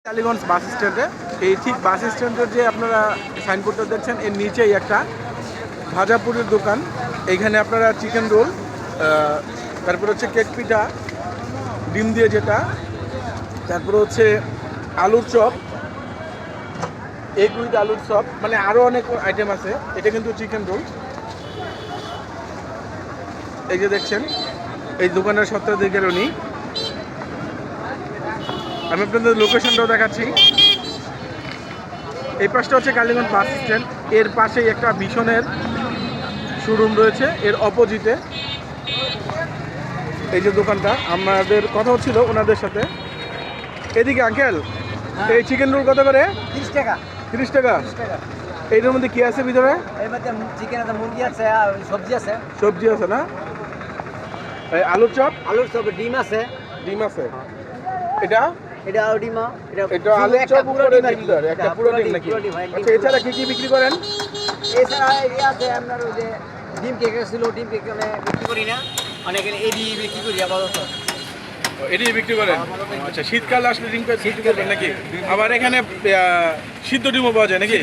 টালিগঞ্জ বাস স্ট্যান্ডে এই ঠিক বাস স্ট্যান্ডের যে আপনারা সাইনবোর্ডটা দেখছেন এর নিচেই একটা ভাজাপুরের দোকান। এইখানে আপনারা চিকেন রোল, তারপর হচ্ছে কেক পিঠা ডিম দিয়ে যেটা, তারপর হচ্ছে আলুর চপ, এগ উইথ আলুর চপ, মানে আরও অনেক আইটেম আছে। এটা কিন্তু চিকেন রোল। এই যে দেখছেন এই দোকানের সত্ত্বাধিকারী উনি। আমি আপনাদের লোকেশনটাও দেখাচ্ছি। এই পাশটা হচ্ছে কালীগঞ্জ বাস স্ট্যান্ড, এর পাশেই একটা ভীষণের শোরুম রয়েছে, এর অপোজিটে এই যে দোকানটা। আমাদের কথা হচ্ছিল ওনাদের সাথে। এদিকে আঙ্কেল, এই চিকেন রোল কত করে? 30 টাকা। 30 টাকা। এইটার মধ্যে কি আছে ভিতরে? এর মধ্যে চিকেন আছে, মুরগি আছে, আর সবজি আছে। সবজি আছে না? এই আলুর চপ? আলুর চপ, ডিম আছে। ডিম আছে। এটা এটা ডিম, এটা আলুর চপ উপরে ডিম দেয়, একটা পুরো ডিম নাকি? আচ্ছা, এছাড়া কি কি বিক্রি করেন? এছাড়া এই আছে আপনার ওই যে ডিম কেক ছিল, ডিম কেক আমি বিক্রি করি না, অনেক এডি বিক্রি করি আপাতত। এটি বিক্রি করেন? আচ্ছা, শীতকাল আসলে ডিম বিক্রি করবেন নাকি? আবার এখানে সিদ্ধ ডিমও পাওয়া যায় নাকি?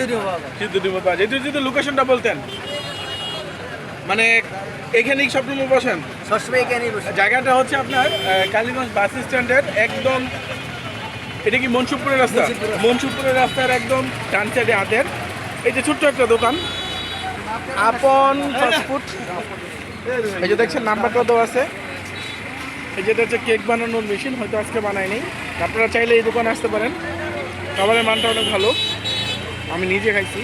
সিদ্ধ ডিমও পাওয়া যায়। এটা যদি লোকেশনটা বলতেন, মানে এখানেই সব ডিমও বসেন? সবসময় এখানেই বসে। জায়গাটা হচ্ছে আপনার কালীগঞ্জ বাস স্ট্যান্ডের একদম, এটা কি মনসুরপুরের রাস্তা? মনসুরপুরের রাস্তার একদম ডান সাইডে হাতের এই যে ছোট্ট একটা দোকান, আপন ফাস্টফুড। এই যে দেখছেন নাম্বারটা দেওয়া আছে। এই যেটা হচ্ছে কেক বানানোর মেশিন, হয়তো আজকে বানায়নি। আপনারা চাইলে এই দোকানে আসতে পারেন। খাবারের মানটা অনেক ভালো, আমি নিজে খাইছি।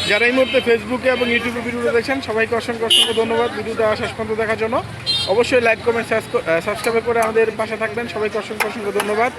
যারা এই মুহূর্তে ফেসবুকে এবং ইউটিউবে ভিডিওটা দেখছেন সবাইকে অসংখ্য অসংখ্য ধন্যবাদ ভিডিওটা শেষ পর্যন্ত দেখার জন্য। অবশ্যই লাইক, কমেন্ট, সাবস্ক্রাইব করে আমাদের পাশে থাকবেন। সবাইকে অসংখ্য অসংখ্য ধন্যবাদ।